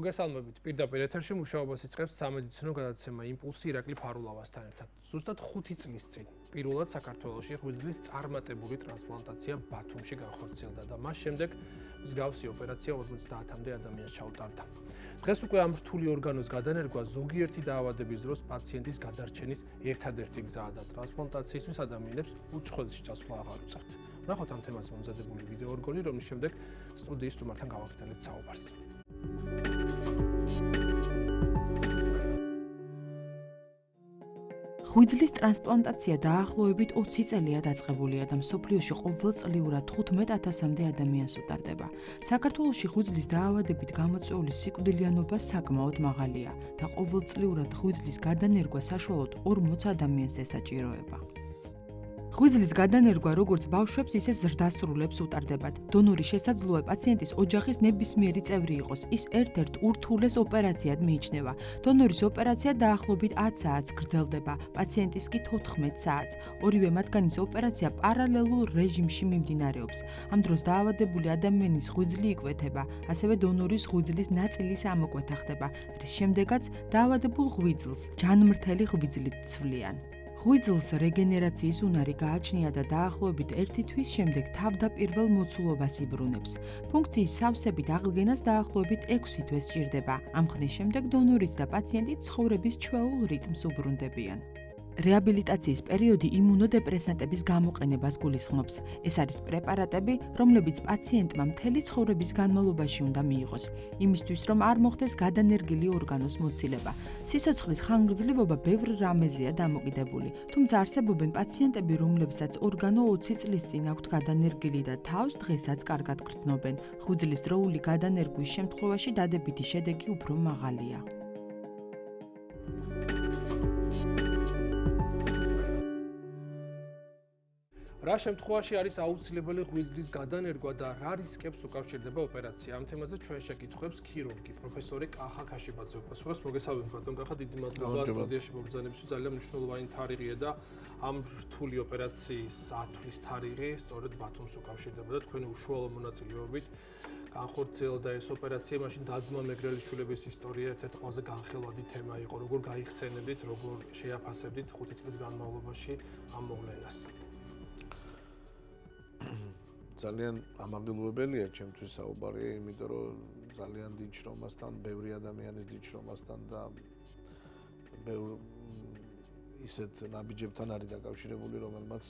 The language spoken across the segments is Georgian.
მოგესალმებით. პირდაპირ ეთერში მუშაობას იწყებს სამედიცინო გადაცემა იმპულსი ირაკლი ფარულავასთან ერთად. ზუსტად 5 წლის წინ პირველად საქართველოში ღვიძლის წარმატებული ტრანსპლანტაცია ბათუმში განხორციელდა და მას შემდეგ მსგავსი ოპერაცია 50-მდე ადამიანს ჩაუტარდა. დღეს უკვე ამ რთული ორგანოს გადანერგვა ზოგიერთი დაავადების დროს პაციენტის გადარჩენის ერთადერთი გზაა და ტრანსპლანტაციისთვის ადამიანებს უცხოელში წასვლა აღარ უწევთ. ვნახოთ ამ თემაზე მომზადებული ვიდეო ორგანი, რომლის შემდეგ სტუდიის სტუმართან გავაგრძელებთ საუბარს. ღვიძლის ტრანსპლანტაცია დაახლოებით 20 წელია დაწყებულია და მსოფლიოში ყოველწლიურად 15,000-მდე ადამიანს უტარდება. საქართველოში ღვიძლის დაავადებით გამოწვეული სიკვდილიანობა საკმაოდ მაღალია და ყოველწლიურად ღვიძლის გადანერგვა საშუალოდ 40 ადამიანს ესაჭიროება. ღვიძლის გადანერგვა როგორც ბავშვებს, ისე ზრდასრულებს უტარდებათ. დონორი შესაძლოა პაციენტის ოჯახის ნებისმიერი წევრი იყოს. ის ერთ-ერთ ურთულეს ოპერაციად მიიჩნევა. დონორის ოპერაცია დაახლოებით 10 საათს გრძელდება, პაციენტის კი 14 საათს. ორივე მათგანის ოპერაცია პარალელურ რეჟიმში მიმდინარეობს. ამ დროს დაავადებული ადამიანის ღვიძლი იკვეთება, ასევე დონორის ღვიძლის ნაწილის ამოკვეთა ხდება, რის შემდეგაც დაავადებულ ღვიძლს ჯანმრთელი ღვიძლით ცვლიან. ღვიძლს რეგენერაციის უნარი გააჩნია და დაახლოებით 1 თვის შემდეგ თავდაპირველ მოცულობას იბრუნებს. ფუნქციის სავსებით აღდგენას დაახლოებით 6 თვე სჭირდება. ამ ხნის შემდეგ დონორიც და პაციენტი ცხოვრების ჩვეულ რიტმს უბრუნდებიან. რეაბილიტაციის პერიოდი იმუნოდეპრესანტების გამოყენებას გულისხმობს. ეს არის პრეპარატები, რომლებიც პაციენტმა მთელი ცხოვრების განმავლობაში უნდა მიიღოს, იმისთვის რომ არ მოხდეს გადანერგილი ორგანოს მოცილება. სიცოცხლის ხანგრძლივობა ბევრ რამეზეა დამოკიდებული, თუმცა არსებობენ პაციენტები, რომლებსაც ორგანო 20 წლის წინ აქვთ გადანერგილი და თავს დღესაც კარგად გრძნობენ. ღვიძლის დროული გადანერგვის შემთხვევაში დადებითი შედეგი უფრო მაღალია. რა შემთხვევაში არის აუცილებელი ღვიძლის გადანერგვა და რა რისკებს უკავშირდება ოპერაცია? ამ თემაზე ჩვენ შეკითხვებს ქირურგი, პროფესორი ქაშიბაძე უპასუხებს. მოგესალმებით ბატონ კახა, დიდი მადლობა სტუდიაში მობრძანებისთვის. ძალიან მნიშვნელოვანი თარიღია და ამ რთული ოპერაციის ათვლის თარიღი სწორედ ბათუმს უკავშირდება და თქვენი უშუალო მონაწილეობით განხორციელდა ეს ოპერაცია. მაშინ დაძმა მეგრელიშვილების ისტორია ერთ-ერთი ყველაზე განხილვადი თემა იყო. როგორ გაიხსენებდით, როგორ შეაფასებდით 5 წლის განმავლობაში ამ მოვლენას? ძალიან ამაღლებელია ჩემთვის საუბარი, იმიტომ რომ ძალიან დიდ შრომასთან, ბევრი ადამიანის დიდ შრომასთან და ბევრ ისეთ ნაბიჯებთან არის დაკავშირებული, რომელმაც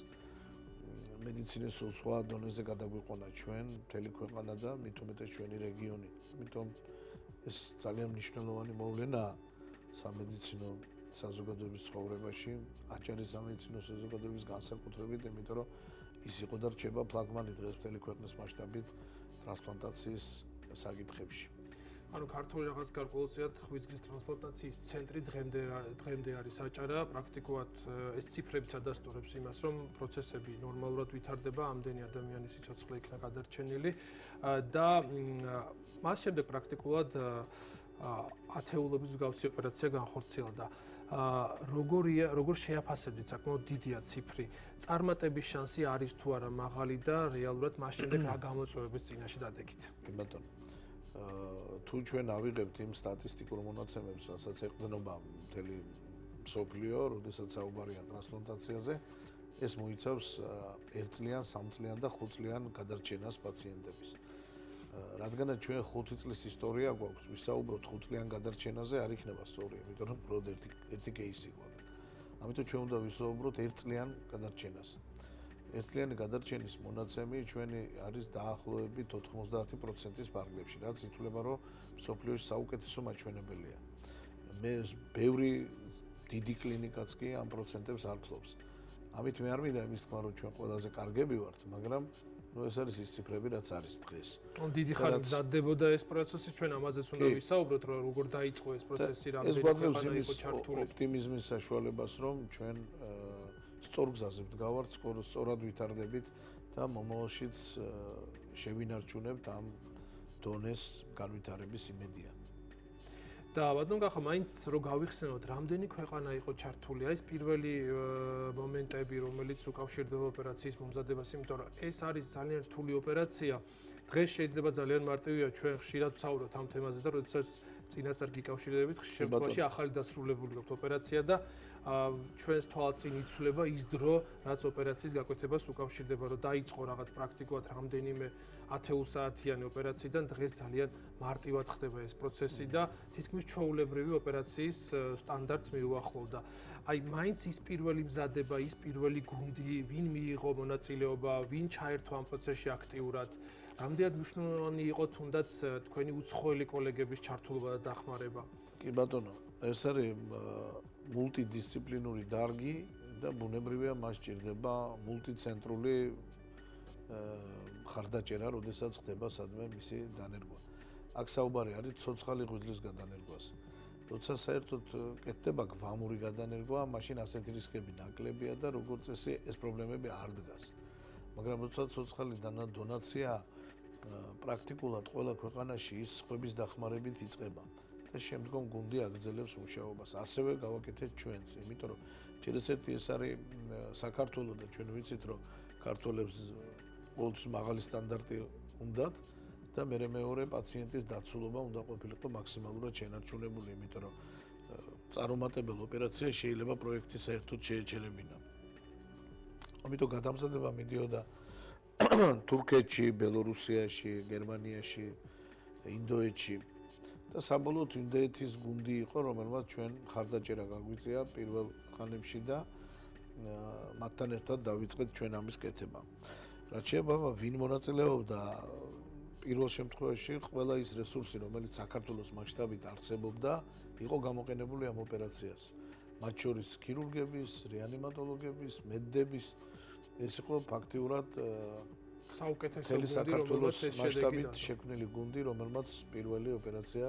მედიცინის სხვა დონეზე გადაგვიყვანა ჩვენ, მთელი ქვეყანა და მით უმეტეს ჩვენი რეგიონი. ამიტომ ეს ძალიან მნიშვნელოვანი მოვლენაა სამედიცინო საზოგადოების ცხოვრებაში, აჭარის სამედიცინო საზოგადოების განსაკუთრებით, იმიტომ რომ ის იყო და რჩება ფლაგმანი დღეს მთელი ქვეყნის მასშტაბით ტრანსპლანტაციის საკითხებში. ანუ ქართული რაღაც გარკვეულწილად ღვიძლის ტრანსპლანტაციის ცენტრი დღემდე არის აჭარა. პრაქტიკულად ეს ციფრებიც ადასტურებს იმას, რომ პროცესები ნორმალურად ვითარდება, ამდენი ადამიანის სიცოცხლე იქნა გადარჩენილი და მას შემდეგ პრაქტიკულად ათეულობის მსგავსი ოპერაცია განხორციელდა. როგორ შეაფასებდით, საკმაოდ დიდია ციფრი. წარმატების შანსი არის თუ არა მაღალი და რეალურად მას შემდეგ რა გამოწვევების წინაშე დადგით? ბატონო, თუ ჩვენ ავიღებთ იმ სტატისტიკურ მონაცემებს, რასაც ეყრდნობა მთელი მსოფლიო, როდესაც საუბარია ტრანსპლანტაციაზე, ეს მოიცავს 1 წლიან, 3 წლიან და 5 წლიან გადარჩენას პაციენტების. რადგანაც ჩვენ 5 წლის ისტორია გვაქვს, ვისაუბროთ 5 წლიან გადარჩენაზე, არ იქნება სწორი, იმიტომ რომ პროდ ერთი кейსი გვაქვს. ამიტომ ჩვენ უნდა ვისაუბროთ 1 წლიან გადარჩენას. 1 წლიანი გადარჩენის მონაცემი ჩვენი არის დაახლოებით 90%-ის ფარგლებში, რაც ითვლება, რომ მსოფლიოში საუკეთესო მაჩვენებელია. მე ბევრი დიდი კლინიკაც კი ამ პროცენტებს არ ფლობს. ამით მე არ მინდა იმის თქმა, რომ ჩვენ ყველაზე კარგები ვართ, მაგრამ ეს არის ის ციფრები, რაც არის დღეს. დიდი ხანი მზადდებოდა ეს პროცესი, ჩვენ ამაზეც უნდა ვისაუბროთ, რომ როგორ დაიწყო ეს პროცესი, რამდენი ქვეყანა იყო ჩართული. ოპტიმიზმის საშუალებას, რომ ჩვენ სწორ გზაზე ვდგავართ, სწორად ვითარდებით და მომავალშიც შევინარჩუნებთ ამ დონეს განვითარების იმედია. და ბატონ კახა, მაინც რო გავიხსენოთ, რამდენი ქვეყანა იყო ჩართული? ეს პირველი მომენტები, რომელიც უკავშირდება ოპერაციის მომზადებას, იმიტომ რომ ეს არის ძალიან რთული ოპერაცია დღეს შეიძლება ძალიან მარტივია ჩვენ ხშირად ვსაუბრობთ ამ თემაზე და როდესაც წინასწარ გიკავშირდებით შემთხვევაში ახალი დასრულებული გაქვთ ოპერაცია და ჩვენს თვალწინ იცვლება ის დრო, რაც ოპერაციის გაკვეთებას უკავშირდება, რომ დაიწყო რაღაც პრაქტიკულად რამდენიმე 10 საათიანი ოპერაციიდან დღეს ძალიან მარტივად ხდება ეს პროცესი და თითქმის ჩვეულებრივი ოპერაციის სტანდარტს მიუახლოვდა. აი, მაინც ის პირველი მზადება, ის პირველი გუნდი, ვინ მიიღო მონაწილეობა, ვინ ჩაერთო ამ პროცესში აქტიურად, რამდენად მნიშვნელოვანი იყო თუნდაც თქვენი უცხოელი კოლეგების ჩართულობა და დახმარება? კი ბატონო, ეს არის მულტიდისციპლინური დარგი და ბუნებრივია მას ჭირდება მულტიცენტრული ხარდაჭერა, როდესაც ხდება სადმე მისი დანერგვა. აქ საუბარი არის ცოცხალი ღვიძლის გადანერგვას. როცა საერთოდ კეთდება გვამური გადანერგვა, მაშინ ასეთი რისკები ნაკლებია და როგორც წესი ეს პრობლემები არ დგას. მაგრამ როცა ცოცხალი დონაცია პრაქტიკულად ყველა ქვეყანაში ის სხვების დახმარებით იწყება და შემდგომ გუნდი აგრძელებს მუშაობას. ასევე გავაკეთეთ ჩვენც, იმიტომ რომ ჯერჯერობით ეს არის საქართველოს და ჩვენ ვიცით რომ ქართველებს ყოველთვის მაღალი სტანდარტი უნდათ და მეორე პაციენტის დაცულობა უნდა ყოფილიყო მაქსიმალურად შენარჩუნებული, იმიტომ რომ წარუმატებელ ოპერაციას შეიძლება პროექტი საერთოდ შეეჩერებინა. ამიტომ გადამზადება მიდიოდა თურქეთში, ბელორუსიაში, გერმანიაში, ინდოეთში და საბოლოოდ ინდოეთის გუნდი იყო, რომელმაც ჩვენ ხარდაჭერა გაგვიწია პირველ ხანებში და მათთან ერთად დავიწყეთ ჩვენ ამის კეთება. რაც შეეხება ვინ მონაწილეობდა პირველ შემთხვევაში ყველა ის რესურსი, რომელიც საქართველოს მასშტაბით არსებობდა, იყო გამოყენებული ამ ოპერაციას. მათ შორის ქირურგების, რეანიმატოლოგების, მედდების ეს იყო ფაქტიურად საუკეთესო გუნდი, საქართველოს რომელმაც მასშტაბით შექმნილი გუნდი, რომელმაც პირველი ოპერაცია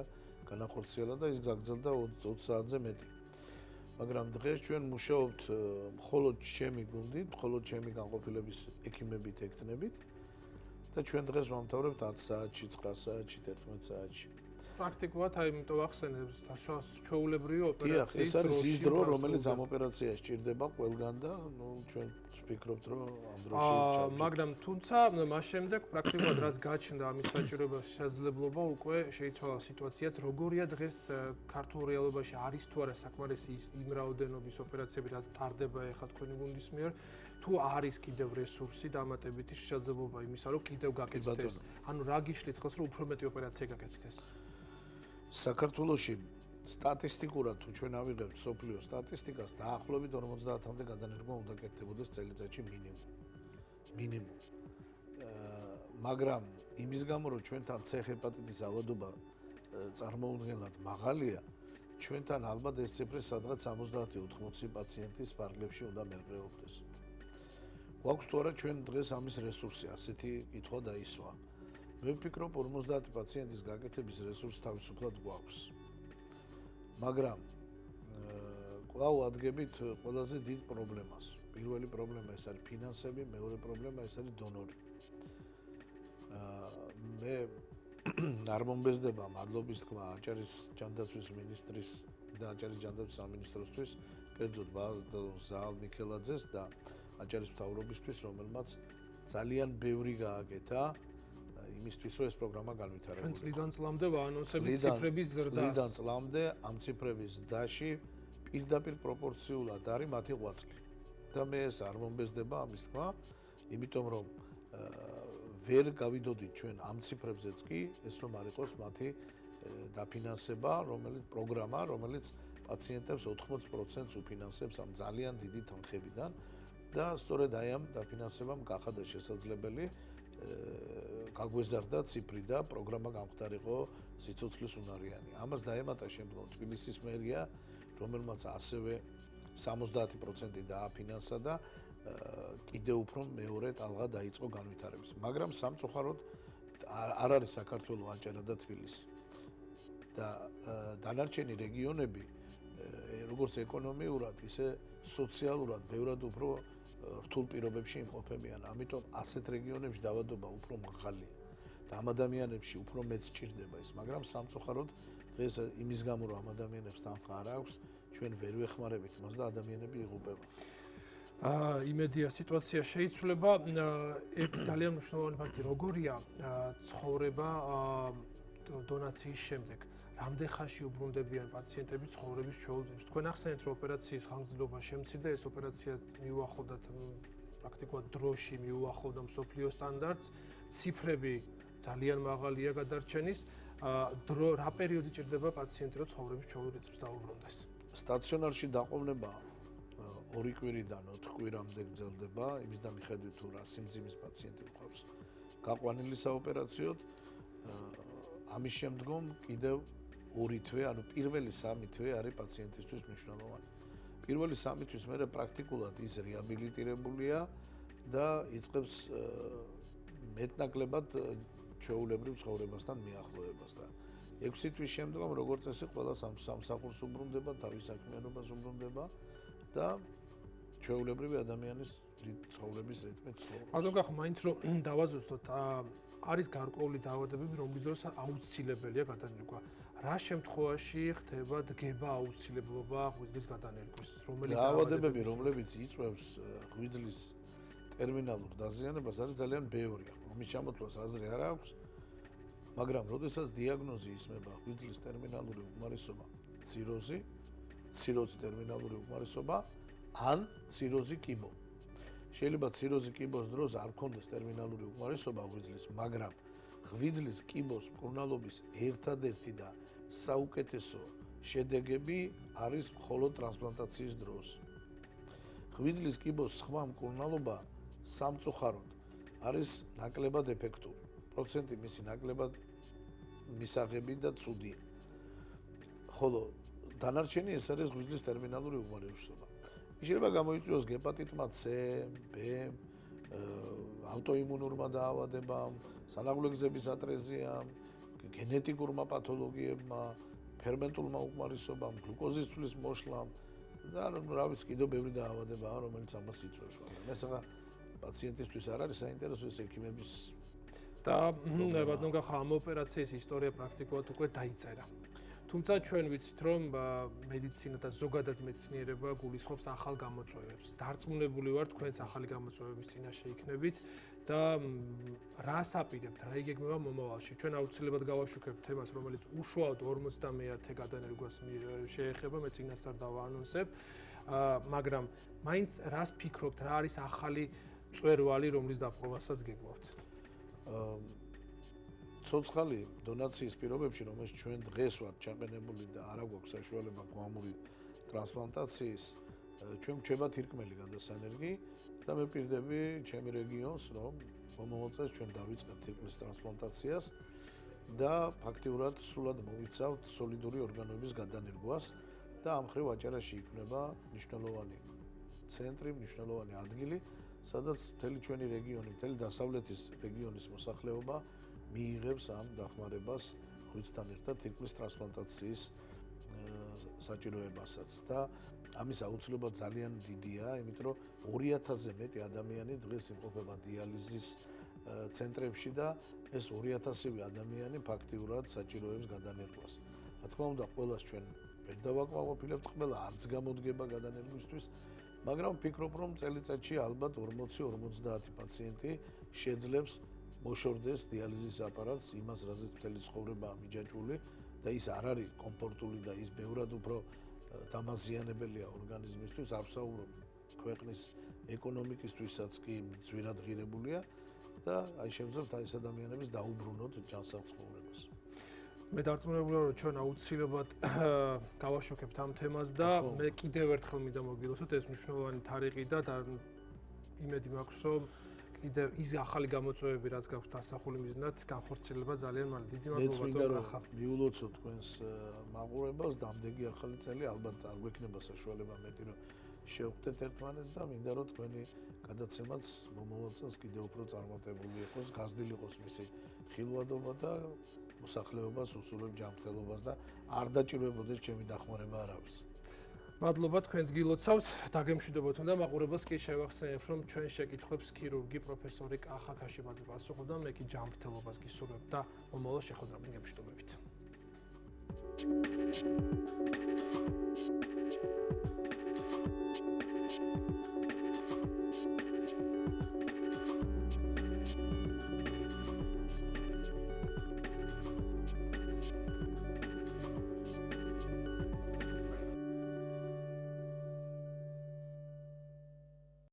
განახორციელა და ის გაგრძელდა 20 საათზე მეტი. მაგრამ დღეს ჩვენ მუშაობთ მხოლოდ ჩემი გუნდით, მხოლოდ ჩემი განყოფილების ექიმებით, ექთნებით და ჩვენ დღეს ვამთავრებთ 10 საათში, 9 საათში, 11 საათში. პრაქტიკულად აი იმიტომ ახსენებს ჩვეულებრივი ოპერაციის ეს არის ის დრო, რომელიც ამ ოპერაციას სჭირდება ყველგან და ჩვენ ვფიქრობთ, რომ ამ დროში ჩავჭირდება. მაგრამ თუმცა მას შემდეგ პრაქტიკულად რაც გაჩნდა ამის საჭიროებას შესაძლებლობა უკვე შეიცვალა სიტუაციაც, როგორია დღეს ქართულ რეალობაში არის თუ არა საკმარისი იმ რაოდენობის ოპერაციები, რაც ტარდება ახლა თქვენი გუნდის მიერ, თუ არის კიდევ რესურსი დამატებითი შესაძლებლობა იმისა, რომ კიდევ გაკეთდეს. ანუ რა გიშლით ხელს, რომ უფრო მეტი ოპერაცია გაკეთდეს? საქართველოში სტატისტიკურად თუ ჩვენ ავიღებთ სოფლიო სტატისტიკას, დაახლოებით 50-მდე გადანერგვა უნდა კეთდებოდეს წელიწადში მინიმუმ. მაგრამ იმის გამო, რომ ჩვენთან C ჰეპატიტის ავადობა წარმოუდგენლად მაღალია, ჩვენთან ალბათ ეს ციფრი სადღაც 70-80 პაციენტის პარკლებში უნდა მერყეობდეს. გვაქვს თუ არა ჩვენ დღეს ამის რესურსი, ასეთი კითხვა დაისვა. მე ვფიქრობ 50 პაციენტის გაკეთების რესურსი თავისუფლად გვაქვს. მაგრამ კვლავ ადგებით ყველაზე დიდ პრობლემას. პირველი პრობლემა ეს არის ფინანსები, მეორე პრობლემა ეს არის დონორი. მე არ მომბეზდება მადლობის თქვა აჭარის ჯანდაცვის მინისტრის და აჭარის ჯანდაცვის სამინისტროსთვის, კერძოდ ზაალ მიქელაძეს და აჭარის მთავრობისთვის, რომელმაც ძალიან ბევრი გააკეთა იმისთვის, რომ ეს პროგრამა განვითარებულიყო. ჩვენ წლიდან წლამდე ვაანონსებით ციფრების ზრდას. წლიდან წლამდე ამ ციფრების ზრდაში პირდაპირ პროპორციულად არის მათი ღვაწლი. და მე ეს არ მომბეზდება ამის თქვა, იმიტომ რომ ვერ გავიდოდით ჩვენ ამ ციფრებზეც კი, ეს რომ არ იყოს მათი დაფინანსება, რომელიც პაციენტებს 80%-ს უფინანსებს ამ ძალიან დიდი თანხებიდან და სწორედ აი ამ დაფინანსებამ გახადა შესაძლებელი გაგვეზარდა ციფრი და პროგრამა გამختارიყო სიცოცხლის უნარიანი. ამას დაემატა შემდგომ თბილისის მერია, რომელმაც ასევე 70% დააფინანსა და კიდევ უფრო მეორე ტალღა დაიწყო განვითარების. მაგრამ სამწუხაროდ არ არის საქართველოს აჭარა და თბილისი. და დანარჩენი რეგიონები როგორც ეკონომიურად, ისე სოციალურად ბევრად უფრო რთულ პირობებში იმყოფებიან. ამიტომ ასეთ რეგიონებში დაავადობა უფრო მაღალია და ამ ადამიანებში უფრო მეტ სჭირდება ის, მაგრამ სამწუხაროდ დღეს იმის გამო რომ ამ ადამიანებს თანხა არ აქვს, ჩვენ ვერ ვეხმარებით მას და ადამიანები იღუპება. იმედია სიტუაცია შეიცვლება. ერთი ძალიან მნიშვნელოვანი ფაქტი როგორია ცხოვრება დონაციის შემდეგ. რამდენ ხანში უბრუნდებიან პაციენტები ცხოვრების ჩვეულებებს. თქვენ ახსენეთ, რომ ოპერაციის ხანგრძლივობა შემცირდა, ეს ოპერაცია მიუახლოვდა პრაქტიკულად დროში, მიუახლოვდა მსოფლიო სტანდარტს, ციფრები ძალიან მაღალია გადარჩენის. რა პერიოდი ჭირდება პაციენტი, რომ ცხოვრების ჩვეულებებს დაუბრუნდეს? სტაციონარში დაყოვნება 2 კვირიდან 4 კვირამდე გრძელდება, იმისგან მიხედვით თუ რა სიმძიმის პაციენტი გვყავს გაყვანილი საოპერაციოდ. ამის შემდგომ კიდევ 2 თვე, ანუ პირველი 3 თვე არის პაციენტისთვის მნიშვნელოვანი. პირველი 3 თვის მერე პრაქტიკულად ის რეაბილიტირებულია და იწყებს მეტნაკლებად ჩვეულებრივ ცხოვრებასთან მიახლოებას და 6 თვის შემდგომ როგორც წესი ყველა სამსახურს უბრუნდება, თავის საქმიანობას უბრუნდება და ჩვეულებრივი ადამიანის ცხოვრების რიტმით ცხოვრობს. ბატონო გახ, მაინც რომ დავაზუსტოთ, არის გარკვეული დაავადებები, რომლის დროს აუცილებელია გადანერგვა. რა შემთხვევაში ხდება დგება აუცილებლობა ღვიძლის გადანერგვის? რომელი დაავადებები, რომლებიც იწვევს ღვიძლის ტერმინალურ დაზიანებას, არის ძალიან ბევრია. ამის ჩამოთვლას აზრი არ აქვს, მაგრამ როდესაც დიაგნოზი ისმება ღვიძლის ტერმინალური უკმარისობა, ციროზი ტერმინალური უკმარისობა ან ციროზი კიბო. შეიძლება ციროზი კიბოს დროს არ გქონდეს ტერმინალური უკმარისობა ღვიძლის, მაგრამ ღვიძლის კიბოს მკურნალობის ერთადერთი და საუკეთესო შედეგები არის მხოლოდ ტრანსპლანტაციის დროს. ღვიძლის კიბოს სხვა მკურნალობა სამწუხაროდ არის ნაკლებად ეფექტური. პროცენტი მისი ნაკლებად მისაღები და ცუდია. ხოლო დანარჩენი ეს არის ღვიძლის ტერმინალური უკმარისობა. შეიძლება გამოიწვიოს ჰეპატიტმა C, B, ავტოიმუნურმა დაავადებამ, სანაღვდეგების ატრეზიამ, გენეტიკურმა პათოლოგიებმა, ფერმენტულმა უკმარისობამ, გლუკოზის ცვლის მოშლამ და რა ვიცი, კიდევ ბევრი დაავადებაა, რომელიც ამას იწვევს. მაგრამ ეს ახლა პაციენტისთვის არ არის საინტერესო, ეს ექიმების და ბატონო გახა, ამ ოპერაციის ისტორია პრაქტიკულად უკვე დაიწერა. თუმცა ჩვენ ვიცით, რომ მედიცინა და ზოგადად მეცნიერება გულისხმობს ახალ გამოწვევებს. დარწმუნებული ვარ, თქვენც ახალი გამოწვევების წინაშე იქნებით და რას აპირებთ, რა იგეგმება მომავალში? ჩვენ აუცილებლად გავაშუქებთ თემას, რომელიც უშუალოდ 50-ე გადანერგვას შეეხება, მე წინასწარ დავაანონსებ, მაგრამ მაინც რას ფიქრობთ, რა არის ახალი მწვერვალი, რომლის დაპყრობასაც გეგმავთ? ცოცხალი დონაციის პირობებში, რომელშიც ჩვენ დღეს ვართ ჩაყენებული და არ აქვს საშუალება გვამური ტრანსპლანტაციის, ჩვენ გვჩება თირკმელი გადასანერგი და მე პირდები ჩემი რეგიონს, რომ მომავალ წელს ჩვენ დავიწყებთ თირკმლის ტრანსპლანტაციას და ფაქტიურად სრულად მოვიცავთ სოლიდური ორგანოების გადანერგვას და ამ მხრივ აჭარაში იქნება მნიშვნელოვანი ცენტრი, მნიშვნელოვანი ადგილი, სადაც მთელი ჩვენი რეგიონი, მთელი დასავლეთის რეგიონის მოსახლეობა მიიღებს ამ დახმარებას ღვიძლთან ერთად თირკმლის ტრანსპლანტაციის საჭიროებასაც და ამის აუცილებლობა ძალიან დიდია, იმიტომ რომ 2000-ზე მეტი ადამიანი დღეს იმყოფება დიალიზის ცენტრებში და ეს 2000-ივე ადამიანი ფაქტიურად საჭიროებს გადანერგვას. რა თქმა უნდა, ყველას ჩვენ ვერ დავაკმაყოფილებთ, ყველა არც გამოდგება გადანერგვისთვის, მაგრამ ვფიქრობ, რომ წელიწადში ალბათ 40-50 პაციენტი შეძლებს მოშორდეს დიალიზის აპარატს, იმას, რაზეც მთელი ცხოვრებაა მიჯაჭვული და ის არ არის კომფორტული და ის ბევრად უფრო დამაზიანებელია ორგანიზმისთვის, არ ვსაუბრობ ქვეყნის ეკონომიკისთვისაც კი ძვირადღირებულია და აი შემიძლია ეს ადამიანების დაუბრუნოთ ჯანსაღ ცხოვრებას. მე დარწმუნებული ვარ, რომ ჩვენ აუცილებლად გავაშუქებთ ამ თემას და მე კიდევ ერთხელ მინდა მოგილოცოთ, ეს მნიშვნელოვანი თარიღი და იმედი მაქვს, რომ კიდევ ის ახალი გამოწვევები, რაც გაქვთ დასახული მიზნად, განხორციელება ძალიან მალე. დიდი მადლობა გახა. მიულოცოთ თქვენს მაყურებელს, დამდეგი ახალი წელი ალბათ არ გვექნება საშუალება მეტი, რომ შევხვდეთ ერთმანეთს და მინდა რომ თქვენი გადაცემაც მომავალ წელს კიდევ უფრო წარმატებული იყოს, გაზრდილი იყოს მისი ხილვადობა და მოსახლეობას უსურვებ ჯანმრთელობას და არ დაჭირვებოდეს ჩემი დახმარება არავის. მადლობა თქვენს გილოცავთ, დაგემშვიდობოთ და მაყურებელს კი შევახსენებ, რომ ჩვენ შეკითხვებს ქირურგი პროფესორი ქაშიბაძე პასუხობდა, მე კი ჯანმრთელობას გისურვებ და მომავალ შეხვედრამდე გემშვიდობებით.